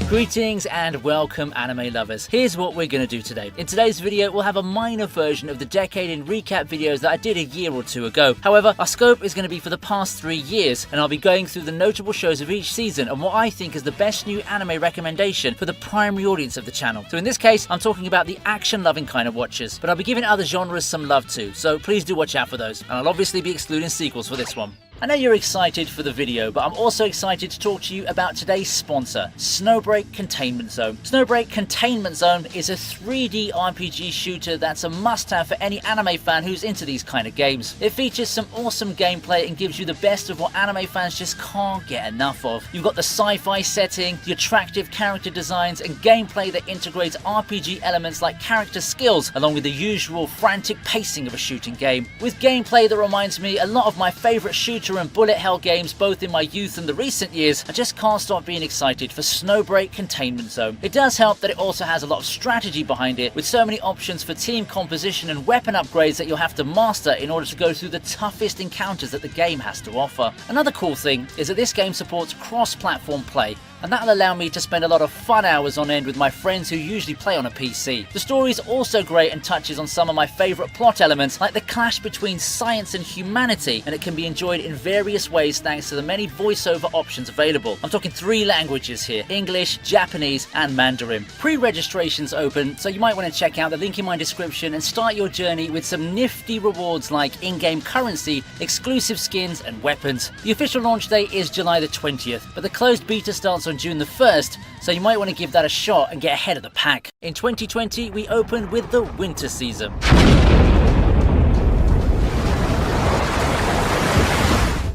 Greetings and welcome anime lovers. Here's what we're going to do today. In today's video we'll have a minor version of the decade in recap videos that I did a year or two ago. However, our scope is going to be for the past 3 years and I'll be going through the notable shows of each season and what I think is the best new anime recommendation for the primary audience of the channel. So in this case I'm talking about the action loving kind of watchers, but I'll be giving other genres some love too, so please do watch out for those, and I'll obviously be excluding sequels for this one. I know you're excited for the video, but I'm also excited to talk to you about today's sponsor, Snowbreak Containment Zone. Snowbreak Containment Zone is a 3D RPG shooter that's a must-have for any anime fan who's into these kind of games. It features some awesome gameplay and gives you the best of what anime fans just can't get enough of. You've got the sci-fi setting, the attractive character designs, and gameplay that integrates RPG elements like character skills, along with the usual frantic pacing of a shooting game. With gameplay that reminds me a lot of my favourite shooter and bullet hell games both in my youth and the recent years, I just can't stop being excited for Snowbreak Containment Zone. It does help that it also has a lot of strategy behind it, with so many options for team composition and weapon upgrades that you'll have to master in order to go through the toughest encounters that the game has to offer. Another cool thing is that this game supports cross-platform play, and that'll allow me to spend a lot of fun hours on end with my friends who usually play on a PC. The story is also great and touches on some of my favourite plot elements, like the clash between science and humanity, and it can be enjoyed in various ways thanks to the many voiceover options available. I'm talking 3 languages here: English, Japanese and Mandarin. Pre-registration's open, so you might want to check out the link in my description and start your journey with some nifty rewards like in-game currency, exclusive skins and weapons. The official launch date is July the 20th, but the closed beta starts on June the 1st, so you might want to give that a shot and get ahead of the pack. In 2020 we opened with the winter season.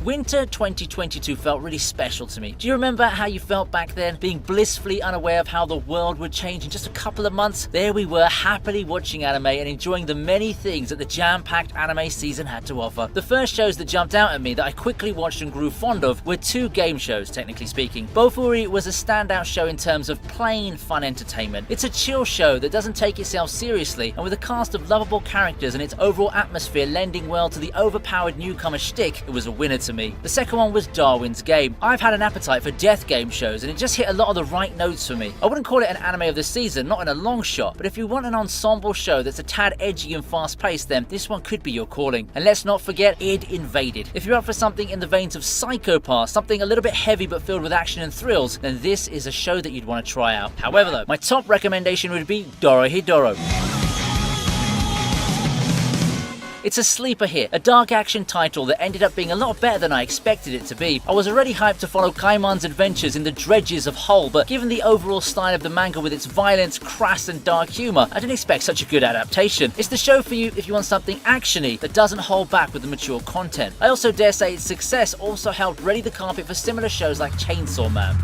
Winter 2022 felt really special to me. Do you remember how you felt back then, being blissfully unaware of how the world would change in just a couple of months? There we were, happily watching anime and enjoying the many things that the jam-packed anime season had to offer. The first shows that jumped out at me that I quickly watched and grew fond of were 2 game shows, technically speaking. Bofuri was a standout show in terms of plain fun entertainment. It's a chill show that doesn't take itself seriously, and with a cast of lovable characters and its overall atmosphere lending well to the overpowered newcomer shtick, it was a winner to me. The second one was Darwin's Game. I've had an appetite for death game shows and it just hit a lot of the right notes for me. I wouldn't call it an anime of the season, not in a long shot, but if you want an ensemble show that's a tad edgy and fast paced, then this one could be your calling. And let's not forget Id Invaded. If you're up for something in the veins of Psycho Pass, something a little bit heavy but filled with action and thrills, then this is a show that you'd want to try out. However though, my top recommendation would be Dorohedoro. It's a sleeper hit, a dark action title that ended up being a lot better than I expected it to be. I was already hyped to follow Kaiman's adventures in the dredges of Hull, but given the overall style of the manga with its violence, crass and dark humour, I didn't expect such a good adaptation. It's the show for you if you want something actiony that doesn't hold back with the mature content. I also dare say its success also helped ready the carpet for similar shows like Chainsaw Man.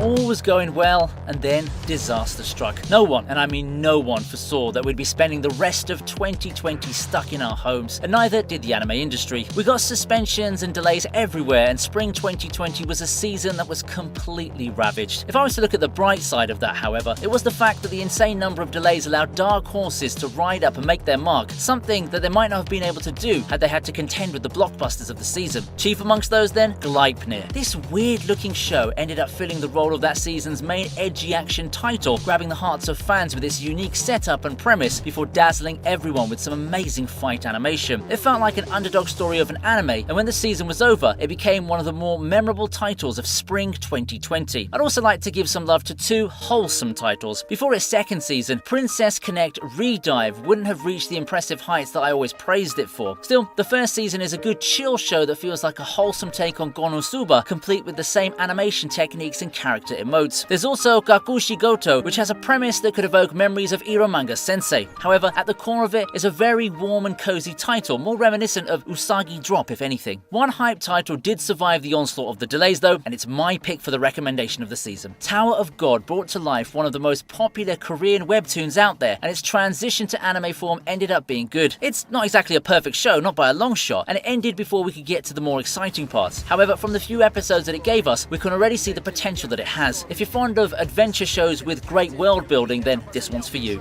All was going well, and then disaster struck. No one, and I mean no one, foresaw that we'd be spending the rest of 2020 stuck in our homes, and neither did the anime industry. We got suspensions and delays everywhere, and spring 2020 was a season that was completely ravaged. If I was to look at the bright side of that, however, it was the fact that the insane number of delays allowed dark horses to ride up and make their mark, something that they might not have been able to do had they had to contend with the blockbusters of the season. Chief amongst those then, Gleipnir. This weird looking show ended up filling the role of that season's main edgy action title, grabbing the hearts of fans with its unique setup and premise before dazzling everyone with some amazing fight animation. It felt like an underdog story of an anime, and when the season was over, it became one of the more memorable titles of spring 2020. I'd also like to give some love to 2 wholesome titles. Before its second season, Princess Connect Redive wouldn't have reached the impressive heights that I always praised it for. Still, the first season is a good chill show that feels like a wholesome take on Konosuba, complete with the same animation techniques and character immersion. modes. There's also Gakushigoto, which has a premise that could evoke memories of Eromanga Sensei. However, at the core of it is a very warm and cozy title, more reminiscent of Usagi Drop if anything. One hype title did survive the onslaught of the delays though, and it's my pick for the recommendation of the season. Tower of God brought to life one of the most popular Korean webtoons out there, and its transition to anime form ended up being good. It's not exactly a perfect show, not by a long shot, and it ended before we could get to the more exciting parts. However, from the few episodes that it gave us, we can already see the potential that it has. If you're fond of adventure shows with great world building, then this one's for you.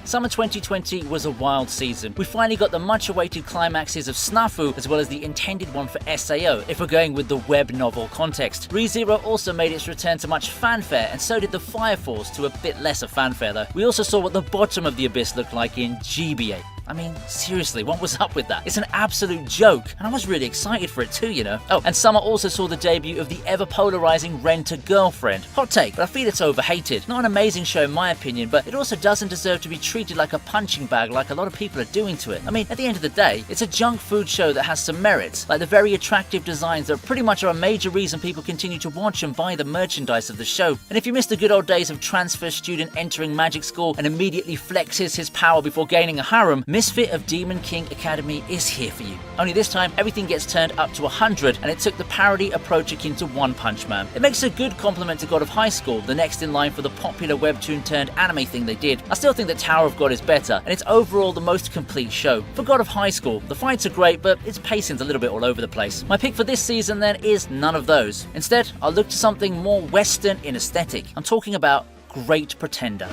Summer 2020 was a wild season. We finally got the much-awaited climaxes of Snafu as well as the intended one for SAO, if we're going with the web novel context. ReZero also made its return to much fanfare, and so did the Fire Force, to a bit less of fanfare though. We also saw what the bottom of the abyss looked like in GBA. I mean, seriously, what was up with that? It's an absolute joke, and I was really excited for it too, you know. Oh, and summer also saw the debut of the ever-polarizing Rent-A-Girlfriend. Hot take, but I feel it's overhated. Not an amazing show in my opinion, but it also doesn't deserve to be treated like a punching bag like a lot of people are doing to it. I mean, at the end of the day, it's a junk food show that has some merits, like the very attractive designs that pretty much are a major reason people continue to watch and buy the merchandise of the show. And if you miss the good old days of transfer student entering magic school and immediately flexes his power before gaining a harem, Misfit of Demon King Academy is here for you. Only this time, everything gets turned up to 100, and it took the parody approach akin to One Punch Man. It makes a good compliment to God of High School, the next in line for the popular webtoon turned anime thing they did. I still think that Tower of God is better, and it's overall the most complete show. For God of High School, the fights are great, but its pacing's a little bit all over the place. My pick for this season then is none of those. Instead, I'll look to something more Western in aesthetic. I'm talking about Great Pretender.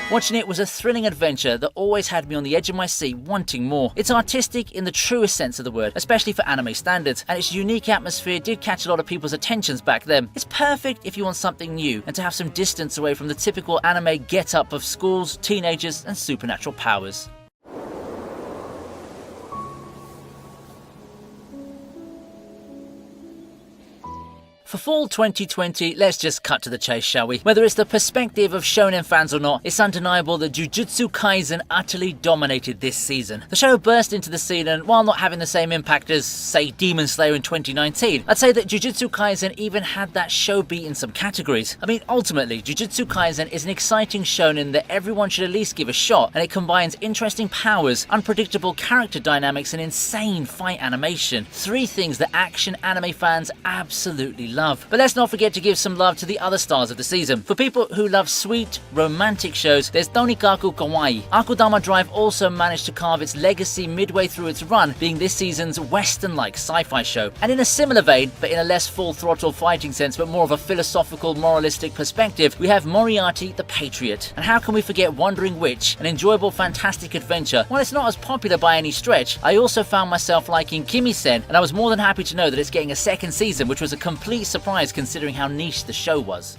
Watching it was a thrilling adventure that always had me on the edge of my seat wanting more. It's artistic in the truest sense of the word, especially for anime standards, and its unique atmosphere did catch a lot of people's attentions back then. It's perfect if you want something new and to have some distance away from the typical anime get-up of schools, teenagers, and supernatural powers. For fall 2020, let's just cut to the chase, shall we? Whether it's the perspective of shonen fans or not, it's undeniable that Jujutsu Kaisen utterly dominated this season. The show burst into the scene, and while not having the same impact as, say, Demon Slayer in 2019, I'd say that Jujutsu Kaisen even had that show beat in some categories. I mean, ultimately, Jujutsu Kaisen is an exciting shonen that everyone should at least give a shot, and it combines interesting powers, unpredictable character dynamics, and insane fight animation. Three things that action anime fans absolutely love. But let's not forget to give some love to the other stars of the season. For people who love sweet, romantic shows, there's Tonikaku Kawaii. Akudama Drive also managed to carve its legacy midway through its run, being this season's Western-like sci-fi show. And in a similar vein, but in a less full-throttle fighting sense, but more of a philosophical, moralistic perspective, we have Moriarty the Patriot. And how can we forget Wandering Witch, an enjoyable, fantastic adventure? While it's not as popular by any stretch, I also found myself liking Kimi-sen, and I was more than happy to know that it's getting a second season, which was a complete surprise considering how niche the show was.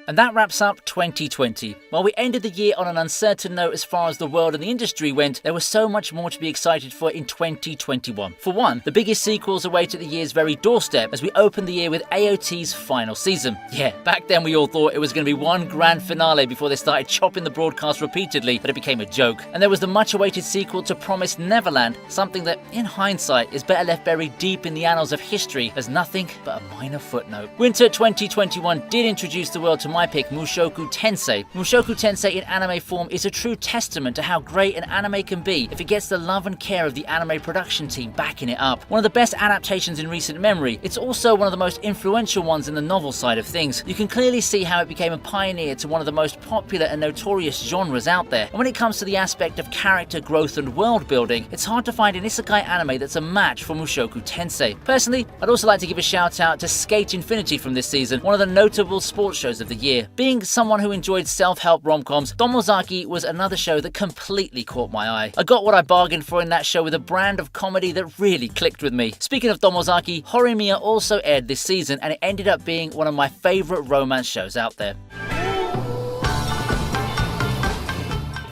And that wraps up 2020. While we ended the year on an uncertain note as far as the world and the industry went, there was so much more to be excited for in 2021. For one, the biggest sequels await at the year's very doorstep as we opened the year with AOT's final season. Yeah, back then we all thought it was going to be one grand finale before they started chopping the broadcast repeatedly, but it became a joke. And there was the much awaited sequel to Promised Neverland, something that, in hindsight, is better left buried deep in the annals of history as nothing but a minor footnote. Winter 2021 did introduce the world to my pick, Mushoku Tensei. Mushoku Tensei in anime form is a true testament to how great an anime can be if it gets the love and care of the anime production team backing it up. One of the best adaptations in recent memory, it's also one of the most influential ones in the novel side of things. You can clearly see how it became a pioneer to one of the most popular and notorious genres out there. And when it comes to the aspect of character growth and world building, it's hard to find an isekai anime that's a match for Mushoku Tensei. Personally, I'd also like to give a shout out to Skate Infinity from this season, one of the notable sports shows of the year. Being someone who enjoyed self-help rom-coms, Tomozaki was another show that completely caught my eye. I got what I bargained for in that show with a brand of comedy that really clicked with me. Speaking of Tomozaki, Horimiya also aired this season, and it ended up being one of my favourite romance shows out there.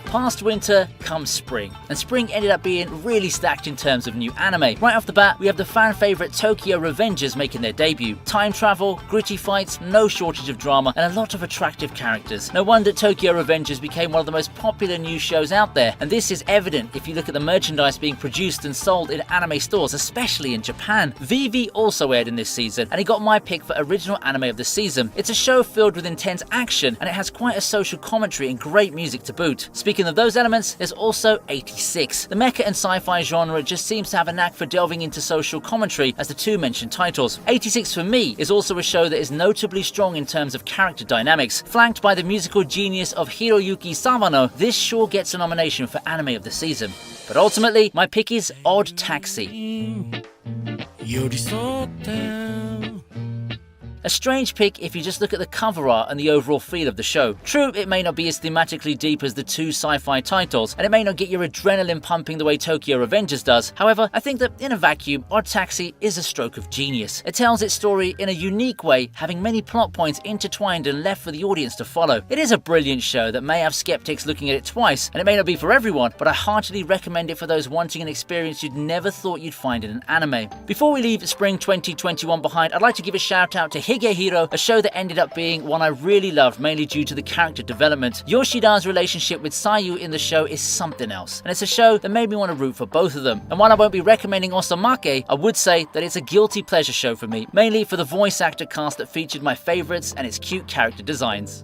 Past winter comes spring, and spring ended up being really stacked in terms of new anime. Right off the bat, we have the fan favourite Tokyo Revengers making their debut. Time travel, gritty fights, no shortage of drama, and a lot of attractive characters. No wonder Tokyo Revengers became one of the most popular new shows out there, and this is evident if you look at the merchandise being produced and sold in anime stores, especially in Japan. VV also aired in this season, and it got my pick for original anime of the season. It's a show filled with intense action, and it has quite a social commentary and great music to boot. Speaking of those elements, there's also 86. The mecha and sci-fi genre just seems to have a knack for delving into social commentary as the two mentioned titles. 86 for me is also a show that is notably strong in terms of character dynamics. Flanked by the musical genius of Hiroyuki Sawano, this sure gets a nomination for anime of the season. But ultimately, my pick is Odd Taxi. A strange pick if you just look at the cover art and the overall feel of the show. True, it may not be as thematically deep as the two sci-fi titles, and it may not get your adrenaline pumping the way Tokyo Revengers does. However, I think that in a vacuum, Odd Taxi is a stroke of genius. It tells its story in a unique way, having many plot points intertwined and left for the audience to follow. It is a brilliant show that may have skeptics looking at it twice, and it may not be for everyone, but I heartily recommend it for those wanting an experience you'd never thought you'd find in an anime. Before we leave spring 2021 behind, I'd like to give a shout out to Higehiro, a show that ended up being one I really loved, mainly due to the character development. Yoshida's relationship with Sayu in the show is something else, and it's a show that made me want to root for both of them. And while I won't be recommending Osamake, I would say that it's a guilty pleasure show for me, mainly for the voice actor cast that featured my favourites and its cute character designs.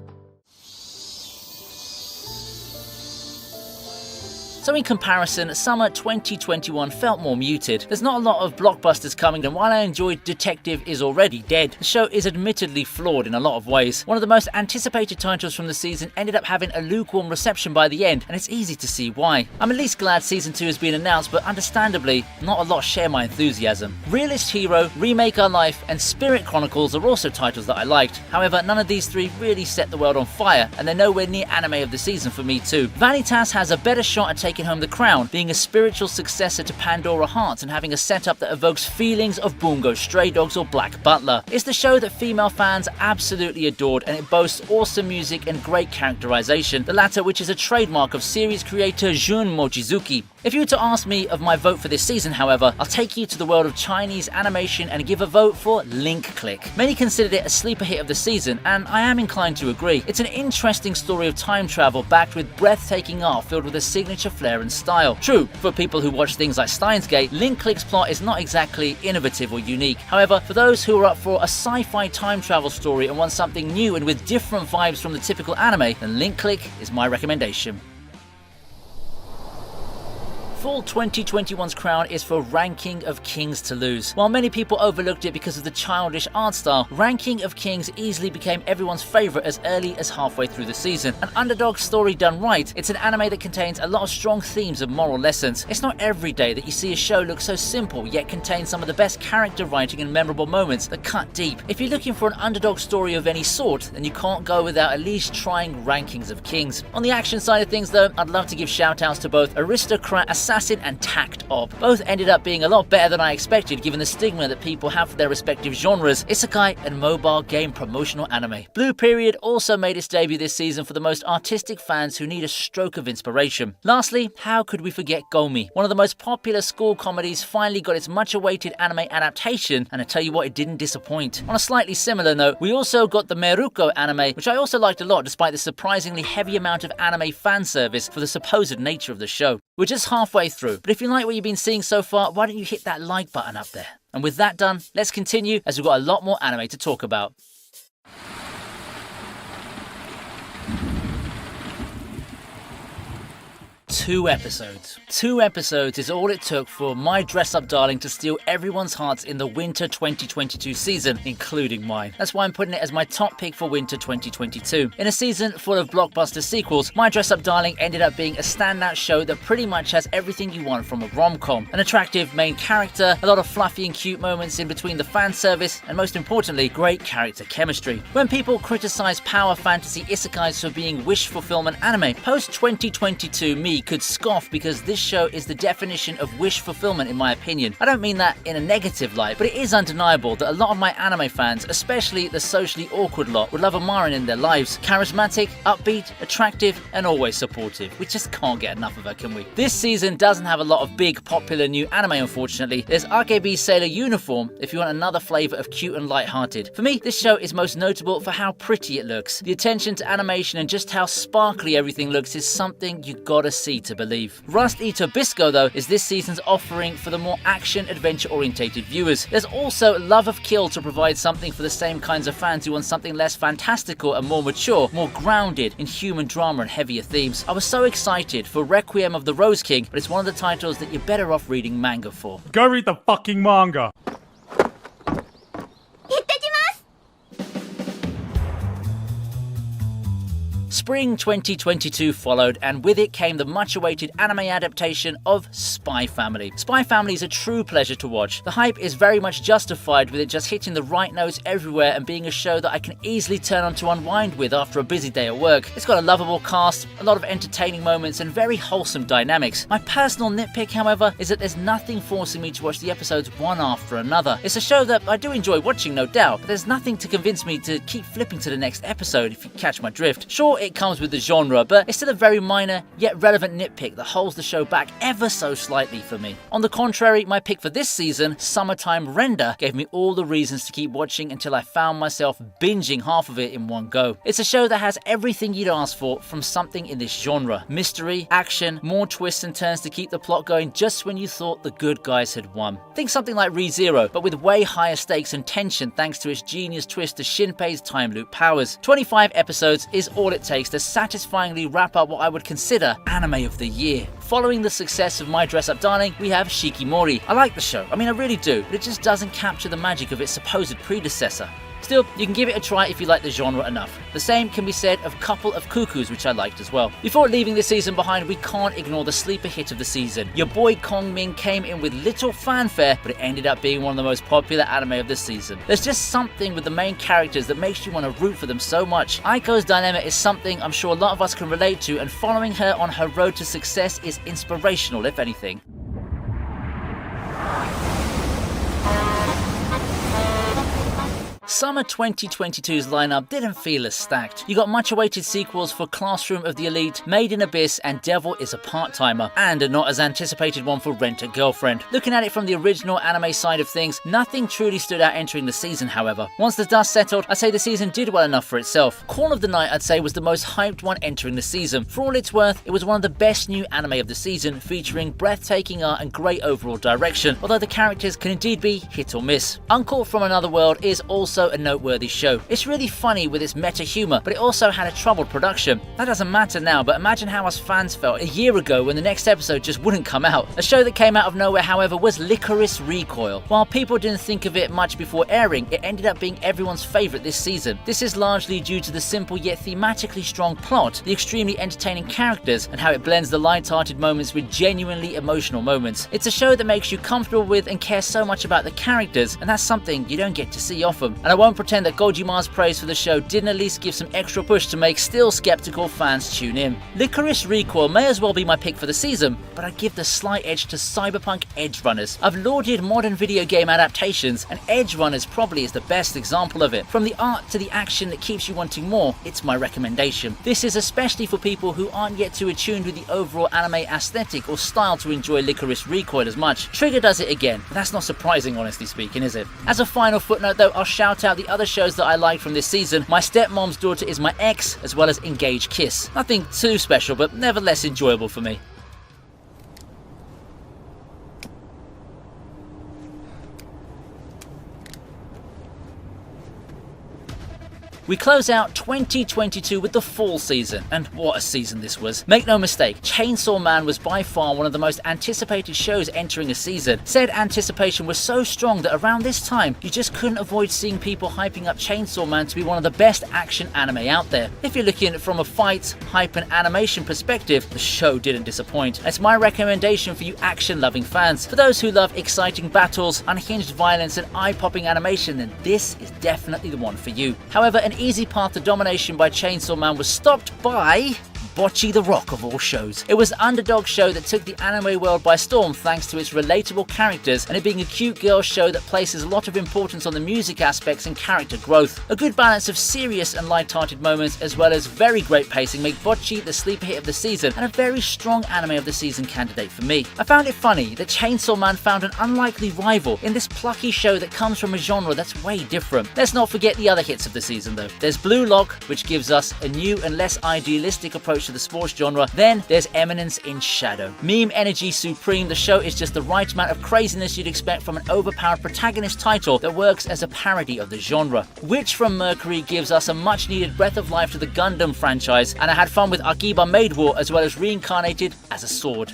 So in comparison, summer 2021 felt more muted. There's not a lot of blockbusters coming, and while I enjoyed Detective Is Already Dead, the show is admittedly flawed in a lot of ways. One of the most anticipated titles from the season ended up having a lukewarm reception by the end, and it's easy to see why. I'm at least glad season 2 has been announced, but understandably, not a lot share my enthusiasm. Realist Hero, Remake Our Life, and Spirit Chronicles are also titles that I liked. However, none of these three really set the world on fire, and they're nowhere near anime of the season for me too. Vanitas has a better shot at taking home the crown, being a spiritual successor to Pandora Hearts and having a setup that evokes feelings of Bungo Stray Dogs or Black Butler. It's the show that female fans absolutely adored, and it boasts awesome music and great characterization, the latter which is a trademark of series creator Jun Mochizuki. If you were to ask me of my vote for this season, however, I'll take you to the world of Chinese animation and give a vote for Link Click. Many considered it a sleeper hit of the season, and I am inclined to agree. It's an interesting story of time travel backed with breathtaking art filled with a signature flair and style. True, for people who watch things like Steins Gate, Link Click's plot is not exactly innovative or unique. However, for those who are up for a sci-fi time travel story and want something new and with different vibes from the typical anime, then Link Click is my recommendation. Fall 2021's crown is for Ranking of Kings to lose. While many people overlooked it because of the childish art style, Ranking of Kings easily became everyone's favourite as early as halfway through the season. An underdog story done right, it's an anime that contains a lot of strong themes and moral lessons. It's not every day that you see a show look so simple yet contain some of the best character writing and memorable moments that cut deep. If you're looking for an underdog story of any sort, then you can't go without at least trying Rankings of Kings. On the action side of things though, I'd love to give shout outs to both Aristocrat Assassin and Tact Op. Both ended up being a lot better than I expected given the stigma that people have for their respective genres, isekai and mobile game promotional anime. Blue Period also made its debut this season for the most artistic fans who need a stroke of inspiration. Lastly, how could we forget Gomi? One of the most popular school comedies finally got its much awaited anime adaptation, and I tell you what, it didn't disappoint. On a slightly similar note, we also got the Meruko anime, which I also liked a lot despite the surprisingly heavy amount of anime fan service for the supposed nature of the show. We're just halfway through, but if you like what you've been seeing so far, why don't you hit that like button up there? And with that done, let's continue as we've got a lot more anime to talk about. 2 episodes. 2 episodes is all it took for My Dress Up Darling to steal everyone's hearts in the winter 2022 season, including mine. That's why I'm putting it as my top pick for winter 2022. In a season full of blockbuster sequels, My Dress Up Darling ended up being a standout show that pretty much has everything you want from a rom-com. An attractive main character, a lot of fluffy and cute moments in between the fan service, and most importantly, great character chemistry. When people criticize power fantasy isekais for being wish fulfillment anime, post-2022 me could could scoff because this show is the definition of wish fulfillment in my opinion. I don't mean that in a negative light, but it is undeniable that a lot of my anime fans, especially the socially awkward lot, would love a Marin in their lives. Charismatic, upbeat, attractive, and always supportive. We just can't get enough of her, can we? This season doesn't have a lot of big, popular new anime, unfortunately. There's RKB's Sailor Uniform if you want another flavour of cute and light-hearted. For me, this show is most notable for how pretty it looks. The attention to animation and just how sparkly everything looks is something you gotta see to believe. Rust Ito Bisco, though, is this season's offering for the more action-adventure orientated viewers. There's also Love of Kill to provide something for the same kinds of fans who want something less fantastical and more mature, more grounded in human drama and heavier themes. I was so excited for Requiem of the Rose King, but it's one of the titles that you're better off reading manga for. Go read the fucking manga! Spring 2022 followed, and with it came the much-awaited anime adaptation of Spy Family. Spy Family is a true pleasure to watch. The hype is very much justified with it just hitting the right notes everywhere and being a show that I can easily turn on to unwind with after a busy day at work. It's got a lovable cast, a lot of entertaining moments, and very wholesome dynamics. My personal nitpick, however, is that there's nothing forcing me to watch the episodes one after another. It's a show that I do enjoy watching, no doubt, but there's nothing to convince me to keep flipping to the next episode, if you catch my drift. Sure, it comes with the genre, but it's still a very minor yet relevant nitpick that holds the show back ever so slightly for me. On the contrary, my pick for this season, Summertime Render, gave me all the reasons to keep watching until I found myself binging half of it in one go. It's a show that has everything you'd ask for from something in this genre. Mystery, action, more twists and turns to keep the plot going just when you thought the good guys had won. Think something like Re:Zero, but with way higher stakes and tension thanks to its genius twist to Shinpei's time loop powers. 25 episodes is all it takes to satisfyingly wrap up what I would consider anime of the year. Following the success of My Dress Up Darling, we have Shikimori. I like the show, I really do, but it just doesn't capture the magic of its supposed predecessor. Still, you can give it a try if you like the genre enough. The same can be said of Couple of Cuckoos, which I liked as well. Before leaving this season behind, we can't ignore the sleeper hit of the season. Your boy Kong Ming came in with little fanfare, but it ended up being one of the most popular anime of the season. There's just something with the main characters that makes you want to root for them so much. Aiko's dilemma is something I'm sure a lot of us can relate to, and following her on her road to success is inspirational, if anything. Summer 2022's lineup didn't feel as stacked. You got much-awaited sequels for Classroom of the Elite, Made in Abyss, and Devil is a Part-Timer, and a not as anticipated one for Rent a Girlfriend. Looking at it from the original anime side of things, nothing truly stood out entering the season, however. Once the dust settled, I'd say the season did well enough for itself. Call of the Night, I'd say, was the most hyped one entering the season. For all it's worth, it was one of the best new anime of the season, featuring breathtaking art and great overall direction, although the characters can indeed be hit or miss. Uncle from Another World is also a noteworthy show. It's really funny with its meta humor, but it also had a troubled production. That doesn't matter now, but imagine how us fans felt a year ago when the next episode just wouldn't come out. A show that came out of nowhere, however, was Licorice Recoil. While people didn't think of it much before airing, it ended up being everyone's favourite this season. This is largely due to the simple yet thematically strong plot, the extremely entertaining characters, and how it blends the light-hearted moments with genuinely emotional moments. It's a show that makes you comfortable with and care so much about the characters, and that's something you don't get to see often. And I won't pretend that Gojima's praise for the show didn't at least give some extra push to make still skeptical fans tune in. Licorice Recoil may as well be my pick for the season, but I'd give the slight edge to Cyberpunk Edgerunners. I've lauded modern video game adaptations, and Edgerunners probably is the best example of it. From the art to the action that keeps you wanting more, it's my recommendation. This is especially for people who aren't yet too attuned with the overall anime aesthetic or style to enjoy Licorice Recoil as much. Trigger does it again, but that's not surprising, honestly speaking, is it? As a final footnote though, I'll shout out the other shows that I liked from this season. My Stepmom's Daughter is My Ex, as well as Engage Kiss. Nothing too special, but nevertheless enjoyable for me. We close out 2022 with the fall season, and what a season this was. Make no mistake, Chainsaw Man was by far one of the most anticipated shows entering a season. Said anticipation was so strong that around this time, you just couldn't avoid seeing people hyping up Chainsaw Man to be one of the best action anime out there. If you're looking from a fight, hype and animation perspective, the show didn't disappoint. It's my recommendation for you action-loving fans. For those who love exciting battles, unhinged violence and eye-popping animation, then this is definitely the one for you. However, an easy path to domination by Chainsaw Man was stopped by Bocce the Rock of all shows. It was an underdog show that took the anime world by storm thanks to its relatable characters and it being a cute girl show that places a lot of importance on the music aspects and character growth. A good balance of serious and light-hearted moments as well as very great pacing make Bocce the sleeper hit of the season and a very strong anime of the season candidate for me. I found it funny that Chainsaw Man found an unlikely rival in this plucky show that comes from a genre that's way different. Let's not forget the other hits of the season though. There's Blue Lock, which gives us a new and less idealistic approach to the sports genre. Then there's Eminence in Shadow. Meme energy supreme, the show is just the right amount of craziness you'd expect from an overpowered protagonist title that works as a parody of the genre. Witch from Mercury gives us a much needed breath of life to the Gundam franchise, and I had fun with Akiba Maid War as well as reincarnated as a sword.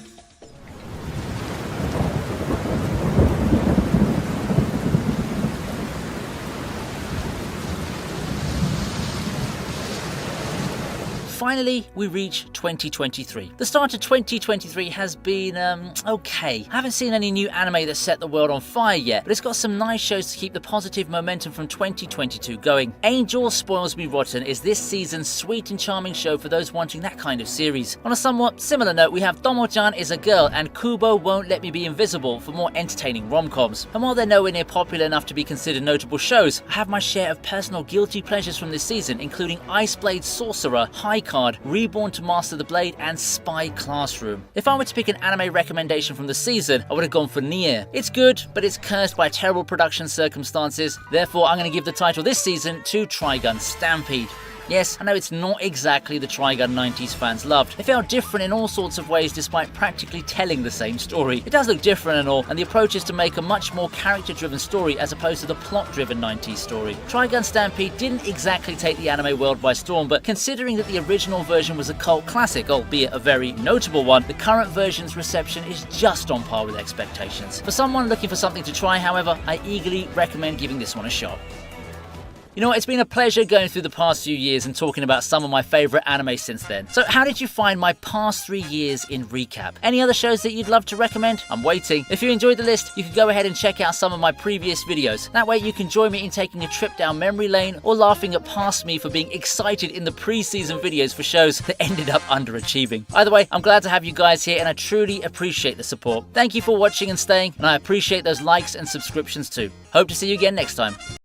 Finally, we reach 2023. The start of 2023 has been, okay. I haven't seen any new anime that set the world on fire yet, but it's got some nice shows to keep the positive momentum from 2022 going. Angel Spoils Me Rotten is this season's sweet and charming show for those wanting that kind of series. On a somewhat similar note, we have Tomo-chan is a Girl and Kubo Won't Let Me Be Invisible for more entertaining rom-coms. And while they're nowhere near popular enough to be considered notable shows, I have my share of personal guilty pleasures from this season, including Ice Blade Sorcerer, High Card, Reborn to Master the Blade, and Spy Classroom. If I were to pick an anime recommendation from the season, I would have gone for Nier. It's good, but it's cursed by terrible production circumstances. Therefore, I'm going to give the title this season to Trigun Stampede. Yes, I know it's not exactly the Trigun 90s fans loved. It felt different in all sorts of ways despite practically telling the same story. It does look different and all, and the approach is to make a much more character-driven story as opposed to the plot-driven 90s story. Trigun Stampede didn't exactly take the anime world by storm, but considering that the original version was a cult classic, albeit a very notable one, the current version's reception is just on par with expectations. For someone looking for something to try, however, I eagerly recommend giving this one a shot. You know what, it's been a pleasure going through the past few years and talking about some of my favourite anime since then. So how did you find my past 3 years in recap? Any other shows that you'd love to recommend? I'm waiting. If you enjoyed the list, you can go ahead and check out some of my previous videos. That way you can join me in taking a trip down memory lane or laughing at past me for being excited in the pre-season videos for shows that ended up underachieving. Either way, I'm glad to have you guys here and I truly appreciate the support. Thank you for watching and staying, and I appreciate those likes and subscriptions too. Hope to see you again next time.